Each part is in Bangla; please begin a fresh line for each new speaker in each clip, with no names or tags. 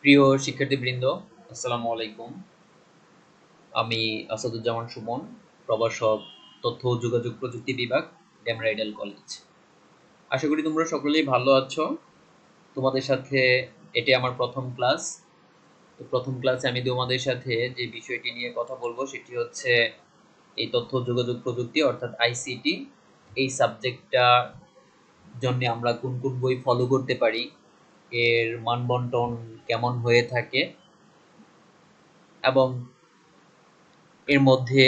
প্রিয় শিক্ষার্থীবৃন্দ, আসসালামু আলাইকুম। আমি আসাদুজ্জামান সুমন, প্রভাষক, তথ্য ও যোগাযোগ প্রযুক্তি বিভাগ, ডেমরা ইডেল কলেজ। আশা করি তোমরা সকলেই ভালো আছো। তোমাদের সাথে এটি আমার প্রথম ক্লাস। তো প্রথম ক্লাসে আমি তোমাদের সাথে যে বিষয়টি নিয়ে কথা বলবো সেটি হচ্ছে এই তথ্য ও যোগাযোগ প্রযুক্তি অর্থাৎ আইসিটি। এই সাবজেক্টটা জন্য আমরা কোন কোন বই ফলো করতে পারি, এর মানবন্টন কেমন হয়ে থাকে এবং এর মধ্যে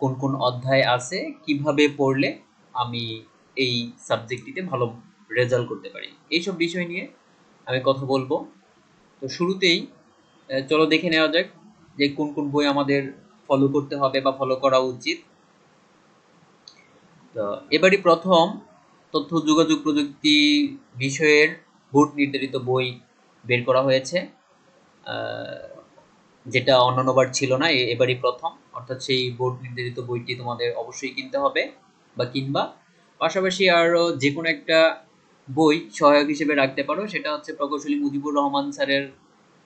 কোন কোন অধ্যায় আছে, কিভাবে পড়লে আমি এই সাবজেক্টটিতে ভালো রেজাল্ট করতে পারি, এইসব বিষয় নিয়ে আমি কথা বলবো। তো শুরুতেই চলো দেখে নেওয়া যাক যে কোন কোন বই আমাদের ফলো করতে হবে বা ফলো করা উচিত। তো এবারই প্রথম তথ্য যোগাযোগ প্রযুক্তি বিষয়ের বোর্ড নির্ধারিত বই বের করা হয়েছে, যেটা অন্যান্যবার ছিল না, এবারই প্রথম। অর্থাৎ সেই বোর্ড নির্ধারিত বইটি তোমাদের অবশ্যই কিনতে হবে বা কিনবা। পাশাপাশি আরও যে কোনো একটা বই সহায়ক হিসেবে রাখতে পারো, সেটা হচ্ছে প্রকৌশলী মুজিবুর রহমান স্যারের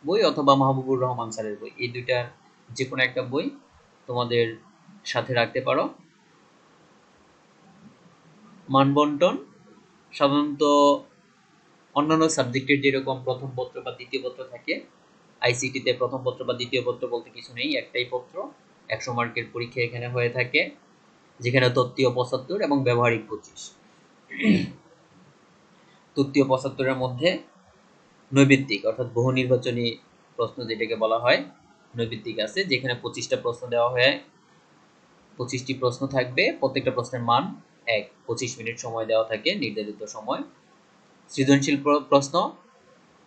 বই অথবা মাহবুবুর রহমান স্যারের বই, এই দুইটার যে কোনো একটা বই তোমাদের সাথে রাখতে পারো। মানবন্টন সাধারণত অন্যান্য সাবজেক্টের যেরকম প্রথম পত্র বা দ্বিতীয় পত্র থাকে, আইসিটিতে প্রথম পত্র বা দ্বিতীয় পত্র বলতে কিছু নেই, একটাই পত্র। 100 মার্কের পরীক্ষা এখানে হয়ে থাকে, যেখানে তত্ত্বীয় 75 এবং ব্যবহারিক 25। তত্ত্বীয় 75-এর মধ্যে নৈবিত্তিক অর্থাৎ বহু নির্বাচনী প্রশ্ন যেটাকে বলা হয় নৈবিত্তিক আছে, যেখানে 25টা প্রশ্ন দেওয়া হয়। 25টি প্রশ্ন থাকবে, প্রত্যেকটা প্রশ্নের মান 25 মিনিট সময় দেওয়া থাকে, নির্ধারিত সময়। সৃজনশীল প্রশ্ন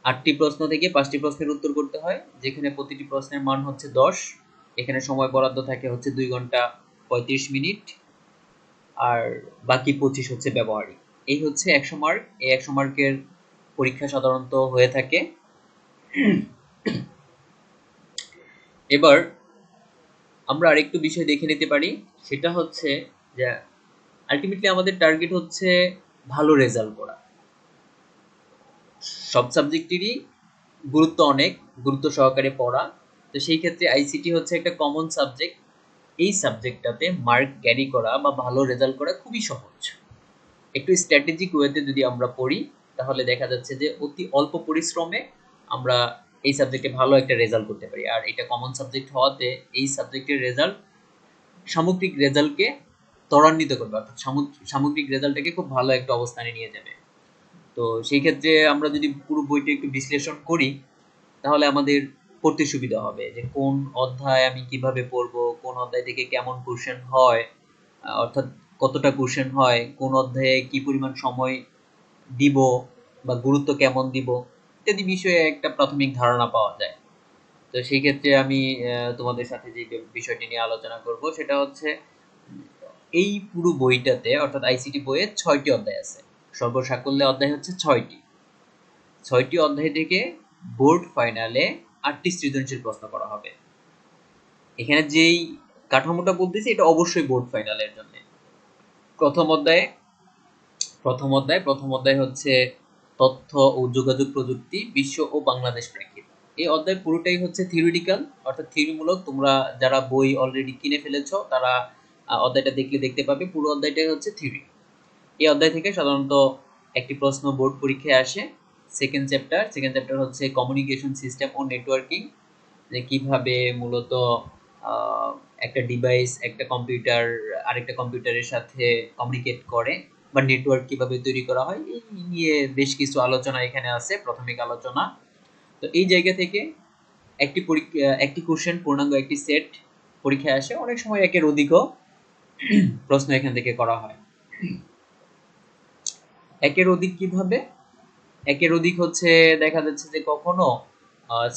8টি প্রশ্ন থেকে 5টি প্রশ্নের উত্তর করতে হয়, যেখানে প্রতিটি প্রশ্নের মান হচ্ছে 10। এখানে সময় বরাদ্দ থাকে হচ্ছে 2 ঘন্টা 35 মিনিট, আর বাকি 25 হচ্ছে ব্যবহারিক। এই হচ্ছে 100 মার্ক। এই 100 মার্কের পরীক্ষা সাধারণত হয়ে থাকে। এবার আমরা আরেকটু বিষয় দেখে নিতে পারি, সেটা হচ্ছে যে আলটিমেটলি আমাদের টার্গেট হচ্ছে ভালো রেজাল্ট করা। সব সাবজেক্টেরই গুরুত্ব অনেক, গুরুত্ব সহকারে পড়া। তো সেই ক্ষেত্রে আইসিটি হচ্ছে একটা কমন সাবজেক্ট। এই সাবজেক্টটাতে মার্ক ক্যারি করা বা ভালো রেজাল্ট করা খুবই সহজ। একটু স্ট্র্যাটেজিক ওয়েতে যদি আমরা পড়ি, তাহলে দেখা যাচ্ছে যে অতি অল্প পরিশ্রমে আমরা এই সাবজেক্টে ভালো একটা রেজাল্ট করতে পারি। আর এটা কমন সাবজেক্ট হওয়াতে এই সাবজেক্টের রেজাল্ট সামগ্রিক রেজাল্টকে ত্বরান্বিত করবে, অর্থাৎ সামগ্রিক রেজাল্টটাকে খুব ভালো একটা অবস্থানে নিয়ে যাবে। তো সেই ক্ষেত্রে আমরা যদি পুরো বইটা একটু বিশ্লেষণ করি, তাহলে আমাদের পড়তে সুবিধা হবে যে কোন অধ্যায় আমি কিভাবে পড়বো, কোন অধ্যায় থেকে কেমন কোশ্চেন হয়, অর্থাৎ কতটা কোশ্চেন হয়, কোন অধ্যায়ে কি পরিমাণ সময় দিব বা গুরুত্ব কেমন দিব, ইত্যাদি বিষয়ে একটা প্রাথমিক ধারণা পাওয়া যায়। তো সেই ক্ষেত্রে আমি তোমাদের সাথে যে বিষয়টি নিয়ে আলোচনা করব সেটা হচ্ছে এই পুরো বইটাতে অর্থাৎ আইসিটি বইয়ে 6টি অধ্যায় আছে। সর্বসাকল্যে অধ্যায় হচ্ছে 6টি। 6টি অধ্যায় থেকে বোর্ড ফাইনালে 8টি সৃজনশীল প্রশ্ন করা হবে। এখানে যেই কাঠামোটা বলতেছি এটা অবশ্যই বোর্ড ফাইনালের জন্য। প্রথম অধ্যায়ে প্রথম অধ্যায় হচ্ছে তথ্য ও যোগাযোগ প্রযুক্তি, বিশ্ব ও বাংলাদেশ প্রেক্ষিত। এই অধ্যায় পুরোটাই হচ্ছে থিওরিটিক্যাল, অর্থাৎ থিওরিমূলক। তোমরা যারা বই অলরেডি কিনে ফেলেছো তারা অধ্যায়টা দেখলে দেখতে পাবে পুরো অধ্যায়টাই হচ্ছে থিওরি। এই অধ্যায় থেকে সাধারণত একটি প্রশ্ন বোর্ড পরীক্ষায় আসে। সেকেন্ড চ্যাপ্টার হচ্ছে কমিউনিকেশন সিস্টেম ও নেটওয়ার্কিং, যে কিভাবে মূলত আহ, একটা ডিভাইস একটা কম্পিউটার আরেকটা কম্পিউটারের সাথে কমিউনিকেট করে বা নেটওয়ার্ক কিভাবে তৈরি করা হয়, এই নিয়ে বেশ কিছু আলোচনা এখানে আছে, প্রাথমিক আলোচনা। তো এই জায়গা থেকে একটি পরীক্ষা একটি কোশ্চেন পূর্ণাঙ্গ একটি সেট পরীক্ষায় আসে, অনেক সময় একের অধিকও প্রশ্ন এখান থেকে করা হয়। একের অধিক কিভাবে? একের অধিক হচ্ছে দেখা যাচ্ছে যে কখনো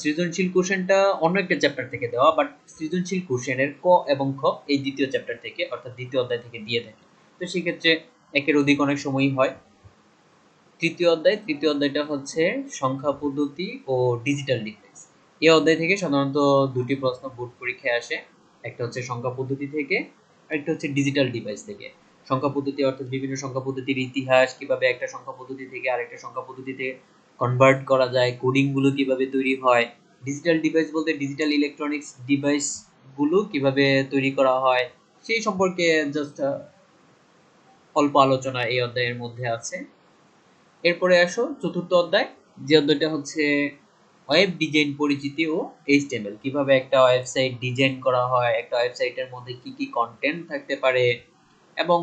সৃজনশীল কোশ্চেনটা অন্য একটা চ্যাপ্টার থেকে দেওয়া, বাট সৃজনশীল কোশ্চেনের ক এবং খ এই দ্বিতীয় চ্যাপ্টার থেকে অর্থাৎ দ্বিতীয় অধ্যায় থেকে দিয়ে থাকে। তো সেক্ষেত্রে একের অধিক অনেক সময়ই হয়। তৃতীয় অধ্যায়টা হচ্ছে সংখ্যা পদ্ধতি ও ডিজিটাল ডিভাইস। এই অধ্যায় থেকে সাধারণত দুটি প্রশ্ন বোর্ড পরীক্ষায় আসে, একটা হচ্ছে সংখ্যা পদ্ধতি থেকে, আরেকটা হচ্ছে ডিজিটাল ডিভাইস থেকে। সংখ্যা পদ্ধতি অর্থাৎ বিভিন্ন সংখ্যা পদ্ধতির ইতিহাস, কিভাবে একটা সংখ্যা পদ্ধতি থেকে আরেকটা সংখ্যা পদ্ধতিতে কনভার্ট করা যায়, কোডিং গুলো কিভাবে তৈরি হয়, ডিজিটাল ডিভাইস বলতে ডিজিটাল ইলেকট্রনিক্স ডিভাইস গুলো কিভাবে তৈরি করা হয় সেই সম্পর্কে জাস্ট অল্প আলোচনা এই অধ্যায়ের মধ্যে আছে। এরপরে আসো চতুর্থ অধ্যায়, যে অধ্যায়টা হচ্ছে ওয়েব ডিজাইন পরিচিতি ও এইচটিএমএল, কিভাবে একটা ওয়েবসাইট ডিজাইন করা হয়, একটা ওয়েবসাইটের মধ্যে কি কি কন্টেন্ট থাকতে পারে, এবং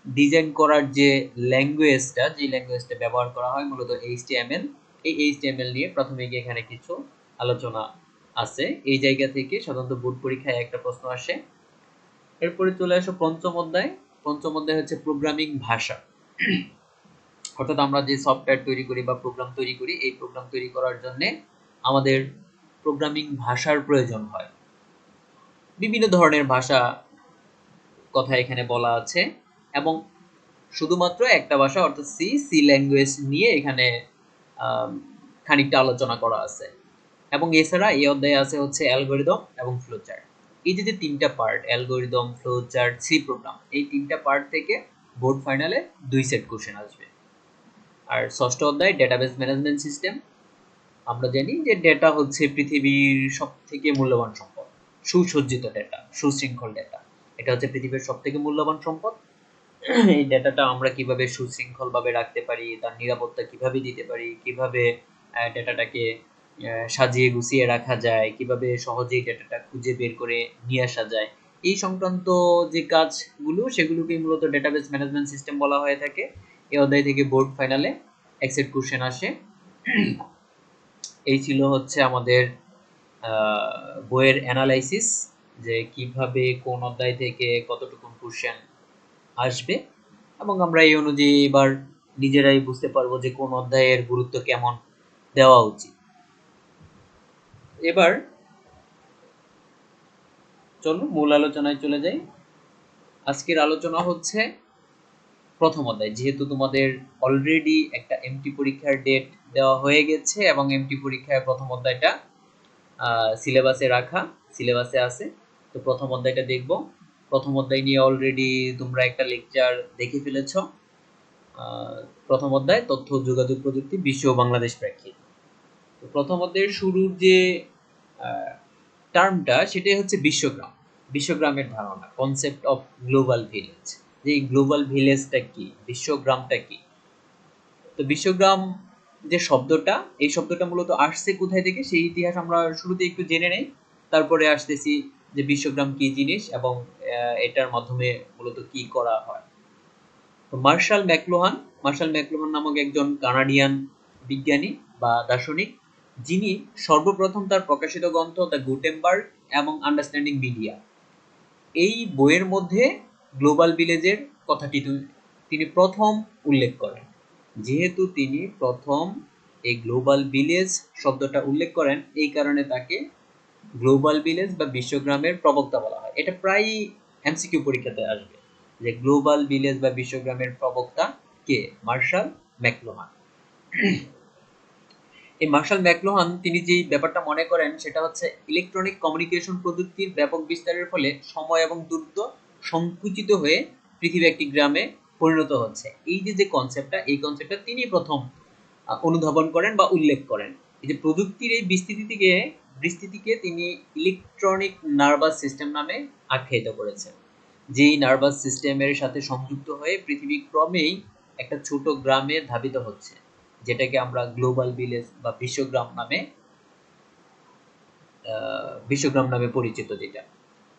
ডিজাইন করার যে ল্যাঙ্গুয়েজটা, যে ল্যাঙ্গুয়েজটা ব্যবহার করা হয় মূলত এইচটিএমএল। এই এইচটিএমএল নিয়ে প্রাথমিক এখানে কিছু আলোচনা আছে। এই জায়গা থেকে সাধারণত বোর্ড পরীক্ষায় একটা প্রশ্ন আসে। এরপরে চলে আসো পঞ্চম অধ্যায়। পঞ্চম অধ্যায় হচ্ছে প্রোগ্রামিং ভাষা, অর্থাৎ আমরা যে সফটওয়্যার তৈরি করি বা প্রোগ্রাম তৈরি করি, এই প্রোগ্রাম তৈরি করার জন্য আমাদের প্রোগ্রামিং ভাষার প্রয়োজন হয়। বিভিন্ন ধরনের ভাষা কথা এখানে বলা আছে, এবং শুধুমাত্র একটা ভাষা অর্থাৎ সি ল্যাঙ্গুয়েজ নিয়ে এখানে খানিকটা আলোচনা করা আছে। এবং এছাড়া এই অধ্যায়ে আছে হচ্ছে অ্যালগরিদম এবং ফ্লোচার্ট। এই যে তিনটা part, algorithm, flowchart, C program, এই তিনটা পার্ট থেকে বোর্ড ফাইনালে 2 সেট কোশ্চেন আসবে। আর ষষ্ঠ অধ্যায় ডেটাবেস ম্যানেজমেন্ট সিস্টেম। আমরা জানি যে ডেটা হচ্ছে পৃথিবীর সব থেকে মূল্যবান সম্পদ, সুসজ্জিত ডেটা, সুশৃঙ্খল ডেটা, এটা হচ্ছে পৃথিবীর সব থেকে মূল্যবান সম্পদ। এই ডেটাটা আমরা কিভাবে সুশৃঙ্খল ভাবে রাখতে পারি, তার নিরাপত্তা কিভাবে দিতে পারি, কিভাবে ডেটাটাকে সাজিয়ে গুছিয়ে রাখা যায়, কিভাবে সহজেই ডেটাটা খুঁজে বের করে নিয়ে আসা যায়, এই সংক্রান্ত যে কাজগুলো সেগুলোকে মূলত ডেটাবেস ম্যানেজমেন্ট সিস্টেম বলা হয়ে থাকে। এই অধ্যায় থেকে বোর্ড ফাইনালে এক্সেট কোশ্চেন আসে। এই ছিল হচ্ছে আমাদের বইয়ের অ্যানালাইসিস, যে কিভাবে কোন অধ্যায় থেকে কতটুকু কোশ্চেন আসবে, এবং আমরা এই অনুযায়ী এবার নিজেরাই বুঝতে পারবো যে কোন অধ্যায়ের গুরুত্ব কেমন দেওয়া উচিত। এবার চলো মূল আলোচনায় চলে যাই। আজকের আলোচনা হচ্ছে প্রথম অধ্যায়। যেহেতু তোমাদের অলরেডি একটা এমটি পরীক্ষার ডেট দেওয়া হয়ে গেছে এবং এমটি পরীক্ষায় প্রথম অধ্যায়টা সিলেবাসে রাখা, সিলেবাসে আছে, তো প্রথম অধ্যায়টা দেখব। প্রথম অধ্যায় নিয়ে অলরেডি তোমরা একটা লেকচার দেখে ফেলেছ। প্রথম অধ্যায় তথ্য ও যোগাযোগ প্রযুক্তি, বিশ্ব ও বাংলাদেশ প্রেক্ষিত। তো প্রথম অধ্যায়ের শুরুর যে টার্মটা সেটাই হচ্ছে বিশ্বগ্রাম, বিশ্বগ্রামের ধারণা, কনসেপ্ট অফ গ্লোবাল ভিলেজ। যে গ্লোবাল ভিলেজটা কি, বিশ্বগ্রামটা কি। তো বিশ্বগ্রাম যে শব্দটা, এই শব্দটা মূলত আসছে কোথায় থেকে সেই ইতিহাস আমরা শুরুতে একটু জেনে নেই, তারপরে আসতেছি যে বিশ্বগ্রাম কি জিনিস এবং এটার মাধ্যমে মূলত কি করা হয়। তো মার্শাল ম্যাকলুহান নামক একজন কানাডিয়ান বিজ্ঞানী বা দার্শনিক, যিনি সর্বপ্রথম তার প্রকাশিত গ্রন্থ দ্য গুটেনবার্গ এবং আন্ডারস্ট্যান্ডিং মিডিয়া, এই বইয়ের মধ্যে গ্লোবাল ভিলেজের কথাটি তিনি প্রথম উল্লেখ করেন। যেহেতু তিনি প্রথম এই গ্লোবাল ভিলেজ শব্দটা উল্লেখ করেন, এই কারণে তাকে গ্লোবাল ভিলেজ বা বিশ্বগ্রামের প্রবক্তা বলা হয়। এটা প্রায়ই এমসিকিউ পরীক্ষাতে আসবে যে গ্লোবাল ভিলেজ বা বিশ্বগ্রামের প্রবক্তা কে, মার্শাল ম্যাকলুহান। এই মার্শাল ম্যাকলুহান তিনি যেই ব্যাপারটা মনে করেন সেটা হচ্ছে ইলেকট্রনিক কমিউনিকেশন প্রযুক্তির ব্যাপক বিস্তারের ফলে সময় এবং দূরত্ব সংকুচিত হয়ে পৃথিবী একটি গ্রামে পরিণত হচ্ছে। এই যে কনসেপ্টটা, এই কনসেপ্টটা তিনি প্রথম অনুধাবন করেন বা উল্লেখ করেন। এই যে প্রযুক্তির এই বিস্তৃতিকে তিনি ইলেকট্রনিক নার্ভাস সিস্টেম নামে আখ্যায়িত করেছেন। যেই নার্ভাস সিস্টেমের সাথে সংযুক্ত হয়ে পৃথিবী ক্রমেই একটা ছোট গ্রামে ধাবিত হচ্ছে, যেটাকে আমরা গ্লোবাল ভিলেজ বা বিশ্বগ্রাম নামে পরিচিত যেটা।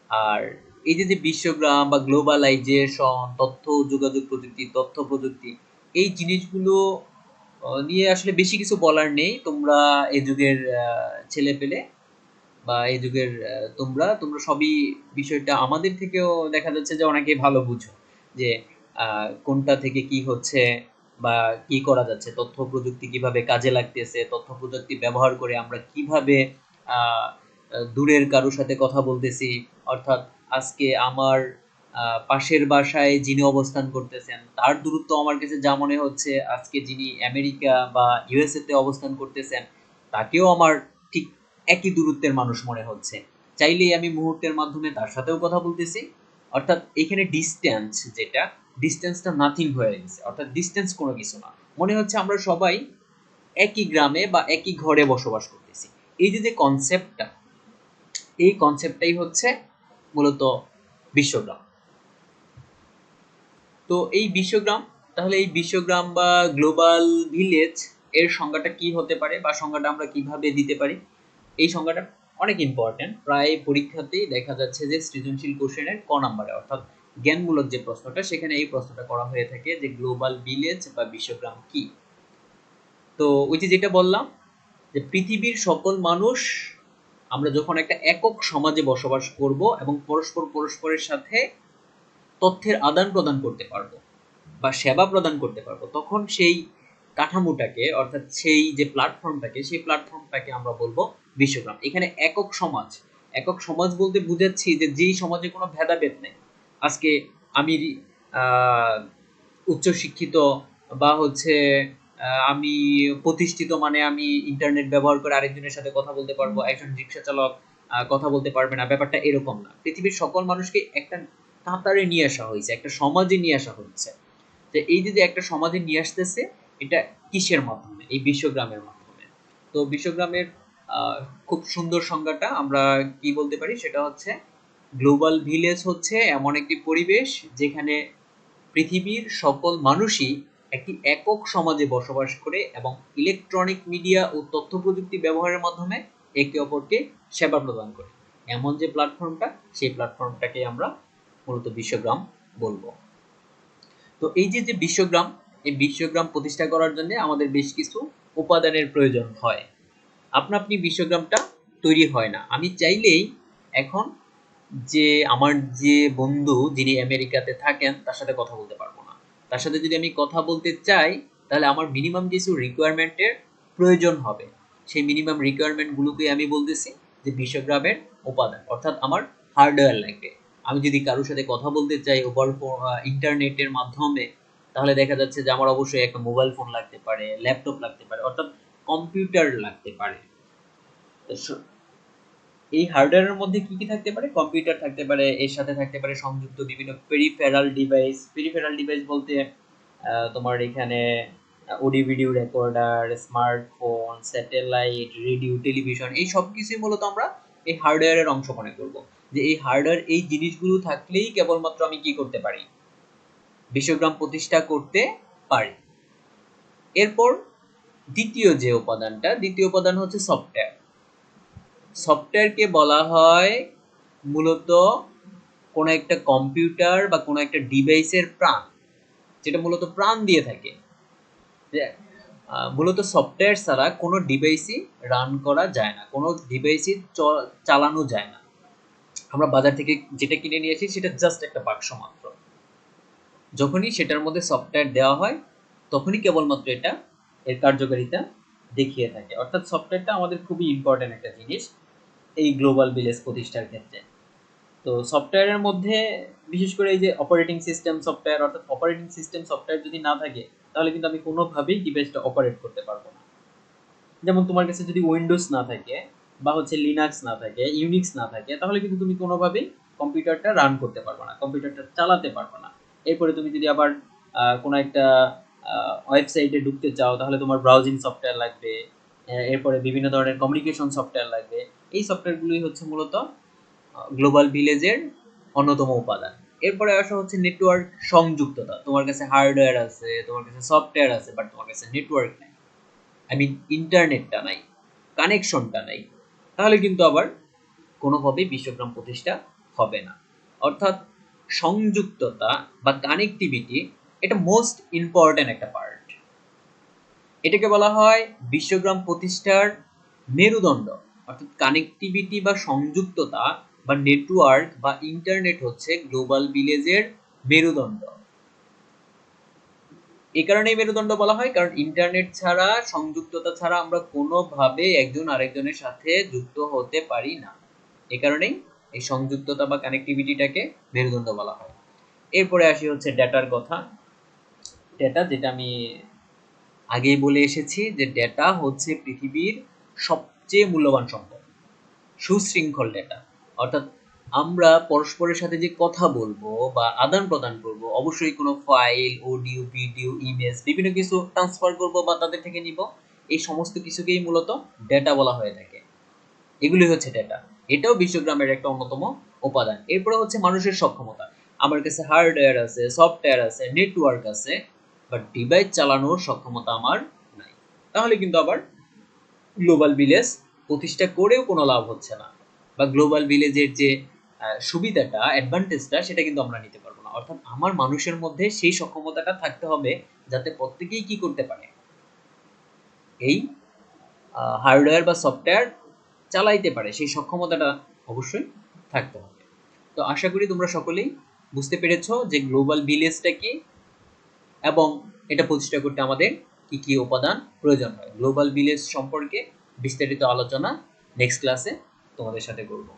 আর এই যে বিশ্বগ্রাম বা গ্লোবালাইজেশন, তথ্য যোগাযোগ প্রযুক্তি, তথ্য প্রযুক্তি, এই জিনিসগুলো নিয়ে আসলে বেশি কিছু বলার নেই। তোমরা এই যুগের ছেলে পেলে বা এই যুগের তোমরা তোমরা সবই বিষয়টা আমাদের থেকেও দেখা যাচ্ছে যে অনেকে ভালো বুঝো, যে কোনটা থেকে কি হচ্ছে বা কি করা যাচ্ছে, তথ্য প্রযুক্তি কিভাবে কাজে লাগতেছে, তথ্য প্রযুক্তি ব্যবহার করে আমরা কিভাবে আহ, দূরের কারোর সাথে কথা বলতেছি। অর্থাৎ আজকে আমার পাশের বাসায় যিনি অবস্থান করতেছেন তার দূরত্ব আমার কাছে যা মনে হচ্ছে, আজকে যিনি আমেরিকা বা ইউএসএ তে অবস্থান করতেছেন তাকেও আমার ঠিক একই দূরত্বের মানুষ মনে হচ্ছে। চাইলেই আমি মুহূর্তের মাধ্যমে তার সাথেও কথা বলতেছি। অর্থাৎ এখানে ডিস্টেন্স, ডিস্টেন্সটা নাথিং হয়ে গেছে, অর্থাৎ ডিস্টেন্স কোনো কিছু না। মনে হচ্ছে আমরা সবাই একই গ্রামে বা একই ঘরে বসবাস করতেছি। এই যে কনসেপ্টটা, এই কনসেপ্টটাই হচ্ছে মূলত বিশ্বগ্রাম। তো এই বিশ্বগ্রাম, তাহলে এই বিশ্বগ্রাম বা গ্লোবাল ভিলেজ এর সংজ্ঞাটা কি হতে পারে বা সংজ্ঞাটা আমরা কিভাবে দিতে পারি? এই সংজ্ঞাটা অনেক ইম্পর্টেন্ট। প্রায় পরীক্ষাতেই দেখা যাচ্ছে যে সৃজনশীল কোশ্চেনের ক নাম্বারে অর্থাৎ জ্ঞানমূলক যে প্রশ্নটা, সেখানে এই প্রশ্নটা করা হয়ে থাকে যে গ্লোবাল ভিলেজ বা বিশ্বগ্রাম কি। তো ওই যে যেটা বললাম যে পৃথিবীর সকল মানুষ আমরা যখন একটা একক সমাজে বসবাস করব এবং পরস্পর পরস্পরের সাথে তথ্যের আদান প্রদান করতে পারবো বা সেবা প্রদান করতে পারবো, তখন সেই কাঠামোটাকে অর্থাৎ সেই যে প্ল্যাটফর্মটাকে, সেই প্ল্যাটফর্মটাকে আমরা বলবো বিশ্বগ্রাম। এখানে একক সমাজ, একক সমাজ বলতে বুঝাচ্ছি যে যেই সমাজে কোনো ভেদাভেদ নেই। আজকে আমি উচ্চ শিক্ষিত বা হচ্ছে আমি প্রতিষ্ঠিত, মানে আমি ইন্টারনেট ব্যবহার করে আরেকজনের সাথে কথা বলতে পারবো, একজন রিক্সা চালক কথা বলতে পারবে না। ব্যাপারটা এরকম না। পৃথিবীর সকল মানুষকে একটা কাতারে নিয়ে আসা হয়েছে, একটা সমাজে নিয়ে আসা হচ্ছে। যে এই যে একটা সমাজে নিয়ে আসতেছে, এটা কিসের মাধ্যমে? এই বিশ্বগ্রামের মাধ্যমে। তো বিশ্বগ্রামের খুব সুন্দর সংজ্ঞাটা আমরা কি বলতে পারি, সেটা হচ্ছে গ্লোবাল ভিলেজ হচ্ছে এমন একটি পরিবেশ যেখানে পৃথিবীর সকল মানুষই একটি একক সমাজে বসবাস করে এবং ইলেকট্রনিক মিডিয়া ও তথ্য প্রযুক্তি ব্যবহারের মাধ্যমে একে অপরকে সেবা প্রদান করে। এমন যে প্ল্যাটফর্মটা, সেই প্ল্যাটফর্মটাকে আমরা মূলত বিশ্বগ্রাম বলবো। তো এই যে বিশ্বগ্রাম, এই বিশ্বগ্রাম প্রতিষ্ঠা করার জন্য আমাদের বেশ কিছু উপাদানের প্রয়োজন হয়। আপনা আপনি বিশ্বগ্রামটা তৈরি হয় না। আমি চাইলেই এখন যে আমার যে বন্ধু যিনি আমেরিকাতে থাকেন তার সাথে কথা বলতে পারবো না। তার সাথে যদি আমি কথা বলতে চাই, তাহলে আমার মিনিমাম কিছু রিকোয়ারমেন্টের প্রয়োজন হবে। সেই মিনিমাম রিকোয়ারমেন্টগুলোকে আমি বলতেছি যে বিশ্বগ্রামের উপাদান, অর্থাৎ আমার হার্ডওয়্যার লাগবে। আমি যদি কারোর সাথে কথা বলতে চাই ওভার ইন্টারনেটের মাধ্যমে, তাহলে দেখা যাচ্ছে যে আমার অবশ্যই একটা মোবাইল ফোন লাগতে পারে, ল্যাপটপ লাগতে পারে, অর্থাৎ কম্পিউটার লাগতে পারে। এই হার্ডওয়্যারের মধ্যে কি কি থাকতে পারে? কম্পিউটার থাকতে পারে, এর সাথে থাকতে পারে সংযুক্ত বিভিন্ন পেরিফেরাল ডিভাইস। পেরিফেরাল ডিভাইস বলতে তোমার এখানে audio video recorder, smartphone, satellite, radio, television, এই সব কিছুই মূলত আমরা এই হার্ডওয়্যারের অংশ মনে করব। যে এই হার্ডওয়্যার, এই জিনিসগুলো থাকলেই কেবলমাত্র আমি কি করতে পারি? বিশ্বগ্রাম প্রতিষ্ঠা করতে পারি। এরপর দ্বিতীয় যে উপাদানটা, দ্বিতীয় উপাদান হচ্ছে সফটওয়্যার। সফটওয়্যারকে বলা হয় মূলত কোনো একটা কম্পিউটার বা কোনো একটা ডিভাইসের প্রাণ, যেটা মূলত প্রাণ দিয়ে থাকে। মূলত সফটওয়্যার ছাড়া কোনো ডিভাইসই রান করা যায় না, কোনো ডিভাইসই চালানো যায় না। আমরা বাজার থেকে যেটা কিনে নিয়ে আসি সেটা জাস্ট একটা বাক্স মাত্র। যখনই সেটার মধ্যে সফটওয়্যার দেওয়া হয়, তখনই কেবলমাত্র এটা এর কার্যকারিতা দেখিয়ে থাকে। অর্থাৎ সফটওয়্যারটা আমাদের খুবই ইম্পর্টেন্ট একটা জিনিস এই গ্লোবাল ভিলেজ প্রতিষ্ঠার ক্ষেত্রে। তো সফটওয়্যারের মধ্যে বিশেষ করে এই যে অপারেটিং সিস্টেম সফটওয়্যার, অর্থাৎ অপারেটিং সিস্টেম সফটওয়্যার যদি না থাকে, তাহলে কিন্তু আমি কোনোভাবেই ডিভাইসটা অপারেট করতে পারবো না। যেমন তোমার কাছে যদি উইন্ডোজ না থাকে বা হচ্ছে লিনাক্স না থাকে, ইউনিক্স না থাকে, তাহলে কিন্তু তুমি কোনোভাবেই কম্পিউটারটা রান করতে পারবে না, কম্পিউটারটা চালাতে পারবে না। এরপরে তুমি যদি আবার কোনো একটা ওয়েবসাইটে ঢুকতে চাও, তাহলে তোমার ব্রাউজিং সফটওয়্যার লাগবে। এরপরে বিভিন্ন ধরনের কমিউনিকেশন সফটওয়্যার লাগবে। এই সফটওয়্যারগুলোই হচ্ছে মূলত গ্লোবাল ভিলেজের অন্যতম উপাদান। এরপরে আসা হচ্ছে নেটওয়ার্ক সংযুক্ততা। তোমার কাছে হার্ডওয়্যার আছে, তোমার কাছে সফটওয়্যার আছে, বাট তোমার কাছে নেটওয়ার্ক নাই, আই মিন ইন্টারনেটটা নাই, কানেকশনটা নাই, তাহলে কিন্তু আবার কোনোভাবেই বিশ্বগ্রাম প্রতিষ্ঠা হবে না। অর্থাৎ সংযুক্ততা বা কানেক্টিভিটি, এটা মোস্ট ইম্পর্টেন্ট একটা পার্ট। এটাকে বলা হয় বিশ্বগ্রাম প্রতিষ্ঠার মেরুদণ্ড। অর্থাৎ কানেক্টিভিটি বা সংযুক্ততা বা নেটওয়ার্ক বা ইন্টারনেট হচ্ছে গ্লোবাল ভিলেজের মেরুদণ্ড। এই কারণেই মেরুদণ্ড বলা হয়, কারণ ইন্টারনেট ছাড়া, সংযুক্ততা ছাড়া আমরা কোনোভাবে একজন আরেকজনের সাথে যুক্ত হতে পারি না। এই কারণেই এই সংযুক্ততা বা কানেক্টিভিটিটাকে মেরুদণ্ড বলা হয়। এরপরে আসি হচ্ছে ডেটার কথা। ডেটা, যেটা আমি আগেই বলে এসেছি যে ডেটা হচ্ছে পৃথিবীর সবচেয়ে মূল্যবান সম্পদ, সুশৃঙ্খল ডেটা। অর্থাৎ আমরা পরস্পরের সাথে যে কথা বলবো বা আদান প্রদান করব, অবশ্যই কোনো ফাইল, অডিও, ভিডিও, ইমেজ, বিভিন্ন কিছু ট্রান্সফার করব বা তাদের থেকে নিব। এই সমস্ত কিছুকেই মূলত ডেটা বলা হয়ে থাকে। এগুলি হচ্ছে ডেটা। এটাও বিশ্বগ্রামের একটা অন্যতম উপাদান। এরপরে হচ্ছে মানুষের সক্ষমতা। আমার কাছে হার্ডওয়্যার আছে, সফটওয়্যার আছে, নেটওয়ার্ক আছে, বাট ডিভাইস চালানোর সক্ষমতা আমার নাই। তাহলে কিন্তু আবার গ্লোবাল ভিলেজ প্রতিষ্ঠা করেও কোনো লাভ হচ্ছে না, বা গ্লোবাল ভিলেজের যে সুবিধাটা, অ্যাডভান্টেজটা, সেটা কিন্তু আমরা নিতে পারবো না। অর্থাৎ আমার মানুষের মধ্যে সেই সক্ষমতাটা থাকতে হবে যাতে প্রত্যেকেই কি করতে পারে, এই হার্ডওয়্যার বা সফটওয়্যার চালাইতে পারে, সেই সক্ষমতাটা অবশ্যই থাকতে হবে। তো আশা করি তোমরা সকলেই বুঝতে পেরেছো যে গ্লোবাল ভিলেজটা কি এবং এটা প্রতিষ্ঠা করতে আমাদের কি কি উপাদান প্রয়োজন হয়। গ্লোবাল ভিলেজ সম্পর্কে বিস্তারিত আলোচনা নেক্সট ক্লাসে তোমাদের সাথে করব।